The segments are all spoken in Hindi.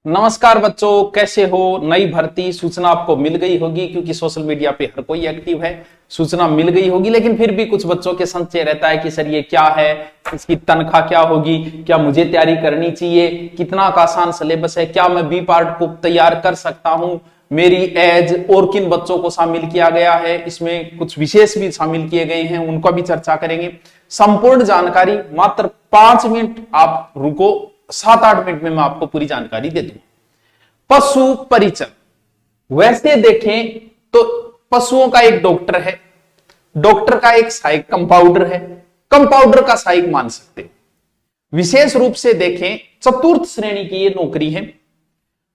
नमस्कार बच्चों, कैसे हो। नई भर्ती सूचना आपको मिल गई होगी क्योंकि सोशल मीडिया पे हर कोई एक्टिव है। सूचना मिल गई होगी, लेकिन फिर भी कुछ बच्चों के संशय रहता है कि सर ये क्या है, इसकी तनख्वाह क्या होगी, क्या मुझे तैयारी करनी चाहिए, कितना आसान सिलेबस है, क्या मैं बी पार्ट को तैयार कर सकता हूं, मेरी एज और किन बच्चों को शामिल किया गया है, इसमें कुछ विशेष भी शामिल किए गए हैं, उनका भी चर्चा करेंगे। संपूर्ण जानकारी मात्र 5 मिनट आप रुको, 7-8 मिनट में मैं आपको पूरी जानकारी दे दूं। पशु परिचर, वैसे देखें तो पशुओं का एक डॉक्टर है, डॉक्टर का एक सहायक कंपाउंडर है, कंपाउंडर का सहायक मान सकते हो। विशेष रूप से देखें चतुर्थ श्रेणी की ये नौकरी है।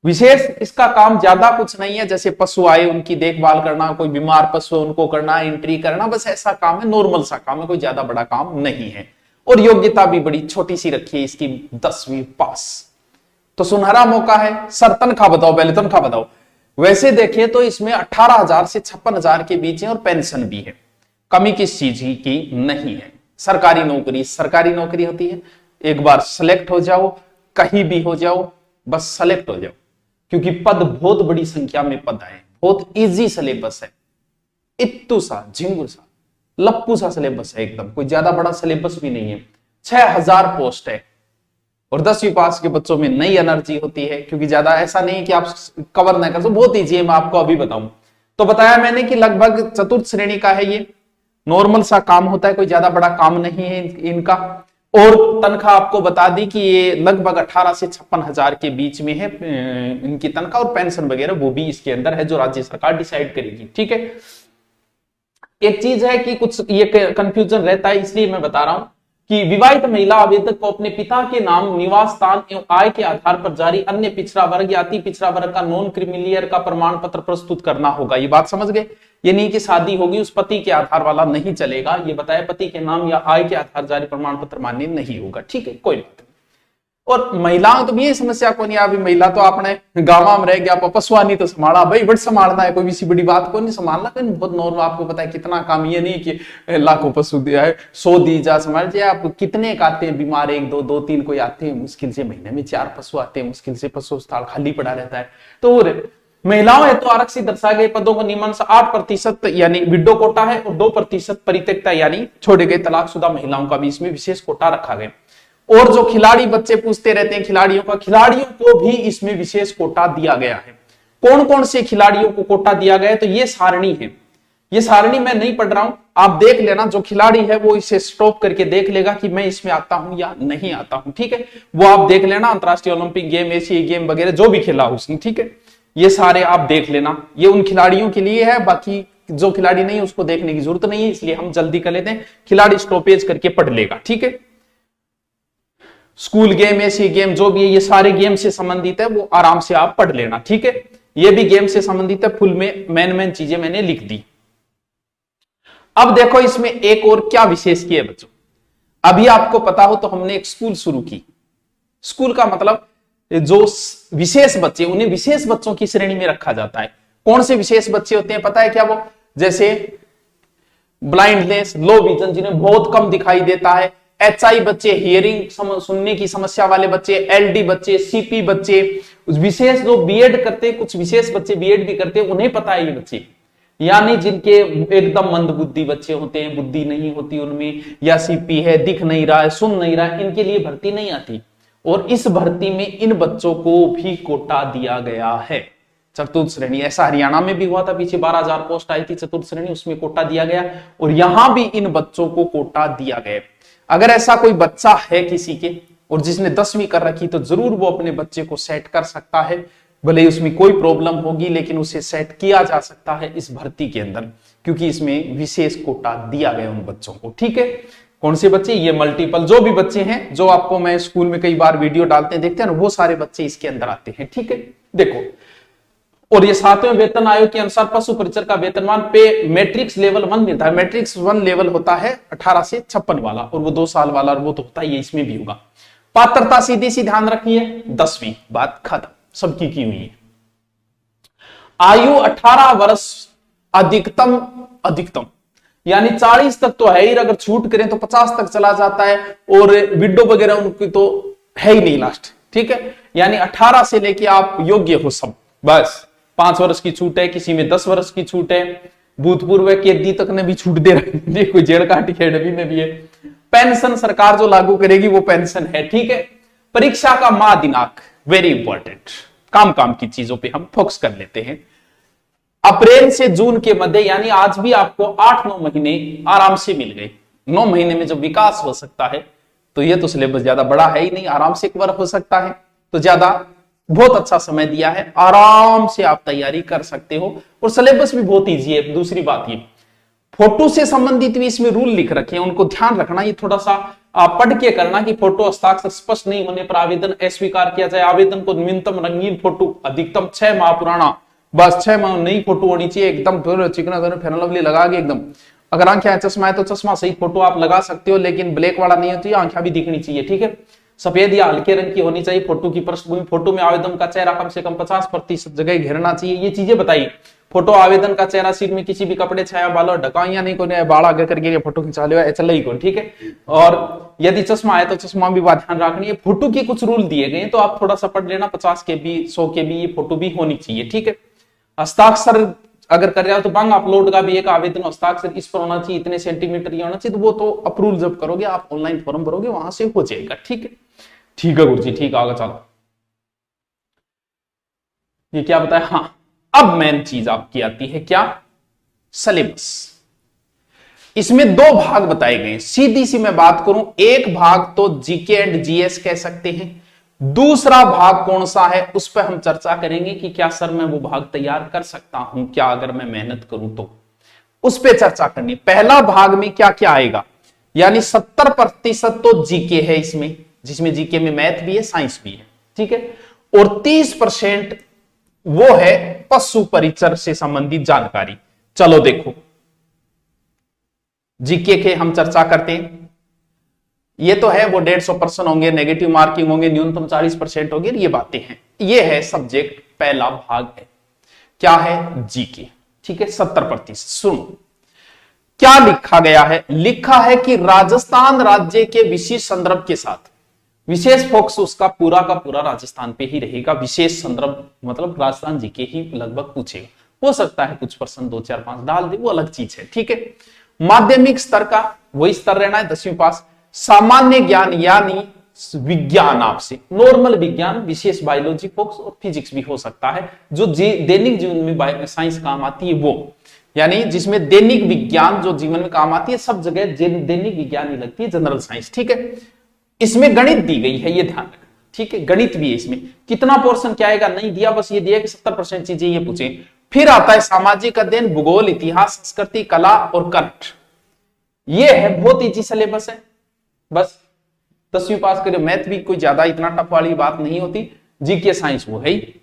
विशेष इसका काम ज्यादा कुछ नहीं है, जैसे पशु आए उनकी देखभाल करना, कोई बीमार पशु है उनको करना, एंट्री करना, बस ऐसा काम है, नॉर्मल सा काम है, कोई ज्यादा बड़ा काम नहीं है। और योग्यता भी बड़ी छोटी सी रखी है इसकी, 10वीं पास। तो सुनहरा मौका है। सर तनख्वाह बताओ, पहले तनख्वाह बताओ। वैसे देखें तो इसमें 18,000 से 56,000 के बीच है और पेंशन भी है। कमी किस चीज की नहीं है। सरकारी नौकरी होती है। एक बार सेलेक्ट हो जाओ, कहीं भी हो जाओ, बस सेलेक्ट हो जाओ, क्योंकि पद बहुत बड़ी संख्या में पद आए, बहुत इजी सिलेबस है, इत्तू सा झिंगुर सा लप्पू सा सिलेबस है एकदम, कोई ज्यादा बड़ा सिलेबस भी नहीं है। 6,000 पोस्ट है और 10वीं पास के बच्चों में नई एनर्जी होती है, क्योंकि ज्यादा ऐसा नहीं है कि आप कवर ना कर सो, बहुत ईजी है। मैं आपको अभी बताऊं तो बताया मैंने कि लगभग चतुर्थ श्रेणी का है ये, नॉर्मल सा काम होता है, कोई ज्यादा बड़ा काम नहीं है इनका। और तनख्वाह आपको बता दी कि ये लगभग 18 से 56,000 के बीच में है इनकी तनख्वाह, और पेंशन वगैरह वो भी इसके अंदर है जो राज्य सरकार डिसाइड करेगी। ठीक है, एक चीज है कि कुछ ये कंफ्यूजन रहता है, इसलिए मैं बता रहा हूं कि विवाहित महिला आवेदक को अपने पिता के नाम, निवास स्थान एवं आय के आधार पर जारी अन्य पिछड़ा वर्ग या अति पिछड़ा वर्ग का नॉन क्रीमिलियर का प्रमाण पत्र प्रस्तुत करना होगा। ये बात समझ गए। ये नहीं कि शादी होगी उस पति के आधार वाला नहीं चलेगा, ये बताया पति के नाम या आय के आधार जारी प्रमाण पत्र मान्य नहीं होगा। ठीक है, कोई बात नहीं। और महिलाओं तो ये समस्या को नहीं, अभी महिला तो आपने गांव में रह गया, पशुआनी तो संभाला भाई, बट संभालना है, कोई भी बड़ी बात को नहीं संभालना, बहुत नॉर्मल। आपको पता है कितना काम, ये नहीं कि लाखों पशु दिया है, 100 दी जा संभाल जाए। आप कितने आते हैं बीमार, 1 2 2 3 कोई आते हैं, मुश्किल से महीने में 4 पशु आते हैं, मुश्किल से पशु स्थल खाली पड़ा रहता है। तो महिलाओं है तो आरक्षित दर्शाए गए पदों को नियमन से 8% यानी विडो कोटा है, और 2% परित्यक्ता यानी छोड़े गए तलाकशुदा महिलाओं का भी इसमें विशेष कोटा रखा गया। और जो खिलाड़ी बच्चे पूछते रहते हैं खिलाड़ियों को भी इसमें विशेष कोटा दिया गया है। कौन कौन से खिलाड़ियों को कोटा दिया गया है, तो ये सारणी है। ये सारणी मैं नहीं पढ़ रहा हूं, आप देख लेना। जो खिलाड़ी है वो इसे स्टॉप करके देख लेगा कि मैं इसमें आता हूं या नहीं आता हूं। ठीक है, वो आप देख लेना, अंतरराष्ट्रीय ओलंपिक गेम, एशियाई गेम वगैरह जो भी खेला उसने। ठीक है, ये सारे आप देख लेना, ये उन खिलाड़ियों के लिए है, बाकी जो खिलाड़ी नहीं उसको देखने की जरूरत नहीं है, इसलिए हम जल्दी कर लेते हैं। खिलाड़ी स्टॉपेज करके पढ़ लेगा। ठीक है, स्कूल गेम, एशियाई गेम जो भी है, ये सारे गेम से संबंधित है, वो आराम से आप पढ़ लेना। ठीक है, ये भी गेम से संबंधित है, फुल में मेन चीजें मैंने लिख दी। अब देखो इसमें एक और क्या विशेष किया बच्चों। अभी आपको पता हो तो हमने एक स्कूल शुरू की। स्कूल का मतलब जो विशेष बच्चे, उन्हें विशेष बच्चों की श्रेणी में रखा जाता है। कौन से विशेष बच्चे होते हैं पता है क्या? वो जैसे ब्लाइंडनेस, लो विजन, जिन्हें बहुत कम दिखाई देता है, HI बच्चे, हियरिंग सुनने की समस्या वाले बच्चे, LD बच्चे, CP बच्चे, विशेष जो बीएड करते हैं, कुछ विशेष बच्चे बीएड भी करते हैं, उन्हें पता है ये बच्चे, यानी जिनके एकदम मंदबुद्धि बच्चे होते हैं, बुद्धि नहीं होती उनमें, या CP है, दिख नहीं रहा है, सुन नहीं रहा है, इनके लिए भर्ती नहीं आती। और इस भर्ती में इन बच्चों को भी कोटा दिया गया है, चतुर्थ श्रेणी। ऐसा हरियाणा में भी हुआ था, पीछे 12,000 पोस्ट आई थी चतुर्थ श्रेणी, उसमें कोटा दिया गया, और यहां भी इन बच्चों को कोटा दिया गया। अगर ऐसा कोई बच्चा है किसी के और जिसने 10वीं कर रखी, तो जरूर वो अपने बच्चे को सेट कर सकता है, भले उसमें कोई प्रॉब्लम होगी, लेकिन उसे सेट किया जा सकता है इस भर्ती के अंदर, क्योंकि इसमें विशेष कोटा दिया गया उन बच्चों को। ठीक है, कौन से बच्चे? ये मल्टीपल जो भी बच्चे हैं, जो आपको मैं स्कूल में कई बार वीडियो डालते हैं देखते हैं ना, वो सारे बच्चे इसके अंदर आते हैं। ठीक है, देखो, और ये 7वें वेतन आयोग के अनुसार पशु परिचर का वेतनमान पे मैट्रिक्स लेवल 1 निर्धारित। मैट्रिक्स 1 लेवल होता है 18 से 56 वाला, और वो 2 साल वाला, और वो तो होता है, ये इसमें भी होगा। पात्रता सीधी सी ध्यान रखिए, 10वीं, बात खत्म, सबकी की हुई है। आयु 18 वर्ष अधिकतम यानी 40 तक तो है ही, अगर छूट करें तो 50 तक चला जाता है, और विडो वगैरह उनकी तो है ही नहीं लास्ट। ठीक है, यानी 18 से लेके आप योग्य हो सब, बस 5 वर्ष की छूट है, किसी में 10 वर्ष की छूट है, भूतपूर्व कैदी तक ने भी छूट दे रखी है, कोई जेल काटी अकेडमी में भी है। पेंशन सरकार जो लागू करेगी वो पेंशन है, ठीक है। परीक्षा का माह दिनांक वेरी इंपॉर्टेंट, काम काम की चीजों पे हम फोकस कर लेते हैं। अप्रैल से जून के मध्य, यानी आज भी आपको 8-9 महीने आराम से मिल गए। 9 महीने में जब विकास हो सकता है तो ये तो सिलेबस ज्यादा बड़ा है ही नहीं, आराम से कवर हो सकता है, तो ज्यादा बहुत अच्छा समय दिया है, आराम से आप तैयारी कर सकते हो और सिलेबस भी बहुत इजी है। दूसरी बात ये फोटो से संबंधित भी इसमें रूल लिख रखे हैं, उनको ध्यान रखना, ये थोड़ा सा आप पढ़ के करना कि फोटो हस्ताक्षर स्पष्ट नहीं होने पर आवेदन अस्वीकार किया जाए। आवेदन को न्यूनतम रंगीन फोटो, अधिकतम 6 माह पुराना, बस 6 माह नई फोटो होनी चाहिए, एकदम चिकना फेयर लवली लगा के एकदम। अगर आंखें चश्मा है तो चश्मा सही फोटो आप लगा सकते हो, लेकिन ब्लैक वाला नहीं होती, आंखें भी दिखनी चाहिए, ठीक है। सफेद या हल्के रंग की होनी चाहिए फोटो की पृष्ठभूमि। फोटो में आवेदन का चेहरा कम से कम 50% जगह घेरना चाहिए। ये चीजें बताई। फोटो आवेदन का चेहरा सिर में किसी भी कपड़े छाया बालों ढका या नहीं, कोई बाल आगे करके फोटो खिंचा लिया चल ही कौन, ठीक है। और यदि चश्मा है तो चश्मा भी बात ध्यान रखनी है। फोटो के कुछ रूल दिए गए तो आप थोड़ा सा पढ़ लेना, 50 के भी 100 के भी ये फोटो भी होनी चाहिए, ठीक है। हस्ताक्षर अगर कर रहे हो तो बैंक अपलोड का भी एक आवेदन हस्ताक्षर इस पर होना चाहिए, इतने सेंटीमीटर होना चाहिए, तो वो तो अप्रूवल जब करोगे आप ऑनलाइन फॉर्म भरोगे वहां से हो जाएगा, ठीक है। ठीक है गुरुजी, ठीक आगे चलो। ये क्या बताया, हाँ अब मेन चीज आपकी आती है क्या, सिलेबस। इसमें 2 भाग बताए गए। सीधी सी मैं बात करूं, एक भाग तो जीके एंड जीएस कह सकते हैं, दूसरा भाग कौन सा है उस पर हम चर्चा करेंगे कि क्या सर मैं वो भाग तैयार कर सकता हूं क्या, अगर मैं मेहनत करूं तो, उस पर चर्चा करनी। पहला भाग में क्या क्या आएगा, यानी 70% तो जीके है इसमें, जिसमें जीके में मैथ भी है साइंस भी है, ठीक है। और 30% वो है पशु परिचर से संबंधित जानकारी। चलो देखो, जीके के हम चर्चा करते हैं। ये तो है वो 150% होंगे, नेगेटिव मार्किंग होंगे, न्यूनतम 40% होंगे, ये बातें हैं। ये है सब्जेक्ट, पहला भाग है क्या है, जीके, ठीक है। 70%। सुनो क्या लिखा गया है, लिखा है कि राजस्थान राज्य के विशेष संदर्भ के साथ, विशेष फोकस उसका पूरा का पूरा राजस्थान पे ही रहेगा। विशेष संदर्भ मतलब राजस्थान जीके ही लगभग पूछेगा, हो सकता है कुछ % 2, 4, 5 डाल दे, वो अलग चीज है, ठीक है। माध्यमिक स्तर का वही स्तर रहना है, 10वीं पास। सामान्य ज्ञान यानी विज्ञान, आपसे नॉर्मल विज्ञान, विशेष बायोलॉजी फोकस और फिजिक्स भी हो सकता है, जो दैनिक जीवन में साइंस काम आती है वो, यानी जिसमें दैनिक विज्ञान जो जीवन में काम आती है, सब जगह दैनिक विज्ञान ही लगती है, जनरल साइंस, ठीक है। इसमें गणित दी गई है, ये ध्यान रखना, ठीक है। गणित भी है इसमें, कितना पोर्शन क्या आएगा नहीं दिया, बस ये दिया कि 70% चीजें ये पूछे। फिर आता है सामाजिक अध्ययन, भूगोल, इतिहास, संस्कृति, कला और करंट। ये है बहुत ईजी सिलेबस है, बस 10वीं पास करे। मैथ भी कोई ज्यादा इतना टफ वाली बात नहीं होती, जीके साइंस वो है ही।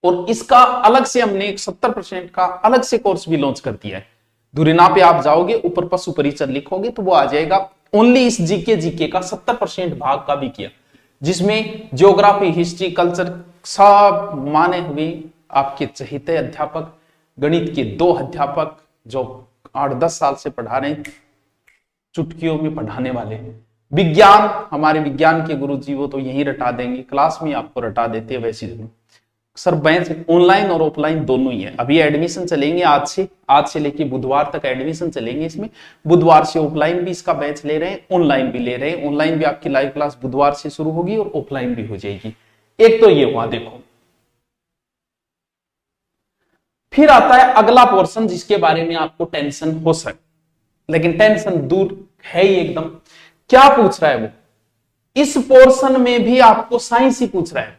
और इसका अलग से हमने एक 70% का अलग से कोर्स भी लॉन्च कर दिया है। दुरिना पे आप जाओगे, ऊपर पशु परिचर लिखोगे तो वो आ जाएगा। ओनली इस जीके का 70% भाग का भी किया, जिसमें ज्योग्राफी, हिस्ट्री, कल्चर सब माने हुए आपके चहेते अध्यापक, गणित के 2 अध्यापक जो 8-10 साल से पढ़ा रहे हैं, चुटकियों में पढ़ाने वाले। विज्ञान, हमारे विज्ञान के गुरुजी वो तो यहीं रटा देंगे, क्लास में आपको रटा देते हैं वैसी जरूर। सर बैच ऑनलाइन और ऑफलाइन दोनों ही है। अभी एडमिशन चलेंगे आज से लेके बुधवार तक एडमिशन चलेंगे इसमें। बुधवार से ऑफलाइन भी इसका बैच ले रहे हैं, ऑनलाइन भी ले रहे हैं। ऑनलाइन भी आपकी लाइव क्लास बुधवार से शुरू होगी और ऑफलाइन भी हो जाएगी। एक तो ये हुआ, देखो फिर आता है अगला पोर्शन जिसके बारे में आपको टेंशन हो सकती, लेकिन टेंशन दूर है ही एकदम। क्या पूछ रहा है वो, इस पोर्शन में भी आपको साइंस ही पूछ रहा है,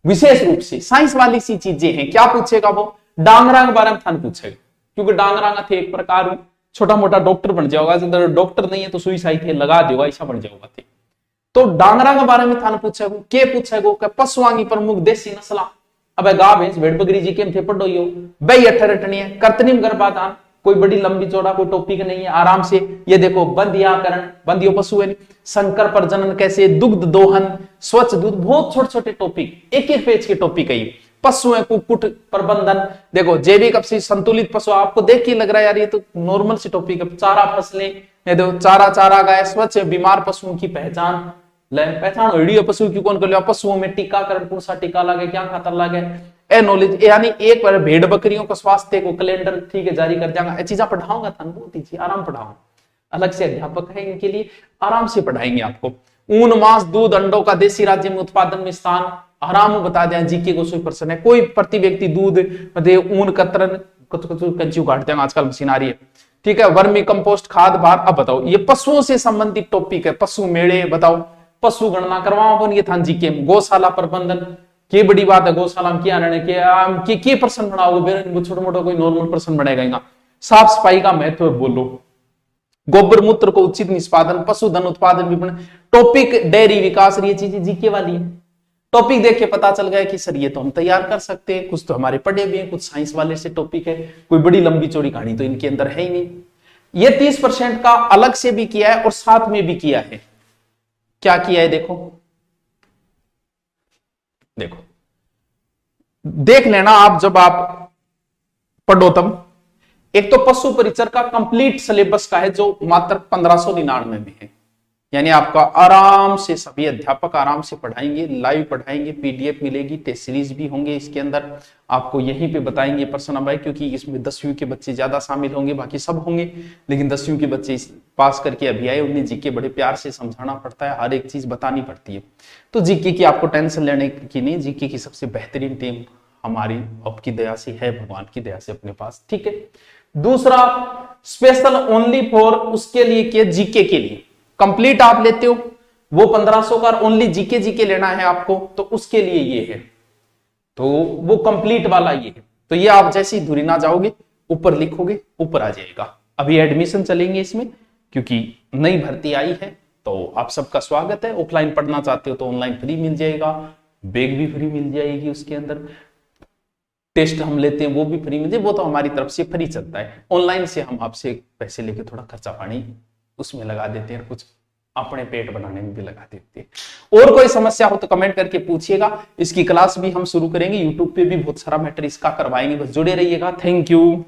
विशेष रूप से साइंस वाली सी चीजें हैं। क्या पूछेगा वो, डांगरा के बारे में थान पूछेगा, क्योंकि डांगरा थे एक प्रकार छोटा मोटा डॉक्टर बन जाओगा, अगर डॉक्टर नहीं है तो सुई साई थे लगा देगा, ऐसा बन जाओगा थे। तो डांगरा के बारे में थान पूछेगा, के पूछेगा पशुआंगी प्रमुख देसी नस्ला, अब गांव भेड़ भेड़ बकरी जी के थे पढ़ो यो बई अठरटनी है, कर्तनिम गर्भाधान, कोई बड़ी लंबी चौड़ा कोई टॉपिक नहीं है, आराम से ये देखो बंधियाकरण, बंधियो पशु है, संकर प्रजनन कैसे, दुग्ध दोहन, स्वच्छ दूध, बहुत छोटे छोटे टॉपिक, एक पेज के टॉपिक है। पशु है कुक्कुट प्रबंधन, देखो जैविक अपसी संतुलित पशु, आपको देख के लग रहा है यार ये तो नॉर्मल सी टॉपिक है। चारा फसलें, देखो चारा चारा गाय, स्वच्छ बीमार पशुओं की पहचान, ले पहचान होड़ी पशु की कौन कर लिया, पशुओं में टीकाकरण कौन सा टीका लगे, क्या खाता लगे, ए नॉलेज, यानी एक बार भेड़ बकरियों का स्वास्थ्य को कैलेंडर ठीक है जारी कर जाऊंगा, ये चीजें पढ़ाऊंगा था, बहुत ही आराम पढ़ाऊंगा, अलग से अध्यापक है इनके लिए, आराम से पढ़ाएंगे आपको। ऊन मांस दूध अंडों का देशी राज्य में उत्पादन में स्थान आराम बता दें, जीके को 100% है, कोई प्रति व्यक्ति दूध ऊन कतरन कंची उगाड़ते हैं आजकल मशीन आ रही है, ठीक है। वर्मी कंपोस्ट खाद भार। अब बताओ ये पशुओं से संबंधित टॉपिक है, पशु मेड़े, बताओ पशु गणना करवाओ अपन ये था जीके में। गौशाला प्रबंधन की बड़ी बात है, गौशाला में क्या रहने के प्रश्न बनाओगे, छोटा मोटा कोई नॉर्मल प्रश्न बनेगा। साफ सफाई का महत्व बोलो, गोबर मूत्र को उचित निष्पादन, पशुधन उत्पादन विपणन, टॉपिक डेयरी विकास, ये चीजें जीके वाली है। टॉपिक देख के पता चल गया कि सर ये तो हम तैयार कर सकते हैं, कुछ तो हमारे पढ़े भी हैं, कुछ साइंस वाले से टॉपिक है, कोई बड़ी लंबी चौड़ी कहानी तो इनके अंदर है ही नहीं। ये 30% का अलग से भी किया है और साथ में भी किया है। क्या किया है देखो, देखो देख लेना आप जब आप पढ़ो तब। एक तो पशु परिचर का कंप्लीट सिलेबस का है जो मात्र 1599 में है, यानी आपका आराम से सभी अध्यापक आराम से पढ़ाएंगे, लाइव पढ़ाएंगे, पीडीएफ मिलेगी, टेस्ट सीरीज भी होंगे इसके अंदर, आपको यहीं पे बताएंगे प्रश्न भाई, क्योंकि इसमें 10वीं के बच्चे ज्यादा शामिल होंगे, बाकी सब होंगे, लेकिन 10वीं के बच्चे पास करके अभी आए, उन्हें जीके बड़े प्यार से समझाना पड़ता है, हर एक चीज बतानी पड़ती है। तो जीके की आपको टेंशन लेने की नहीं, जीके की सबसे बेहतरीन टीम हमारी आपकी दया से है, भगवान की दया से अपने पास, ठीक है। दूसरा स्पेशल ओनली फॉर उसके लिए कि जीके के लिए कंप्लीट आप लेते हो, वो 1500 का ओनली जीके लेना है आपको, तो उसके लिए ये है, तो वो कंप्लीट वाला ये है। तो ये आप जैसे ही धुरी ना जाओगे ऊपर लिखोगे ऊपर आ जाएगा। अभी एडमिशन चलेंगे इसमें, क्योंकि नई भर्ती आई है, तो आप सबका स्वागत है। ऑफलाइन पढ़ना चाहते हो तो ऑनलाइन फ्री मिल जाएगा, बैग भी फ्री मिल जाएगी, उसके अंदर टेस्ट हम लेते हैं वो भी फ्री मिल जाए, वो तो हमारी तरफ से फ्री चलता है। ऑनलाइन से हम आपसे पैसे लेके थोड़ा खर्चा पानी उसमें लगा देते हैं, कुछ अपने पेट बनाने में भी लगा देते हैं। और कोई समस्या हो तो कमेंट करके पूछिएगा। इसकी क्लास भी हम शुरू करेंगे, यूट्यूब पे भी बहुत सारा मैटर इसका करवाएंगे, बस जुड़े रहिएगा। Thank you.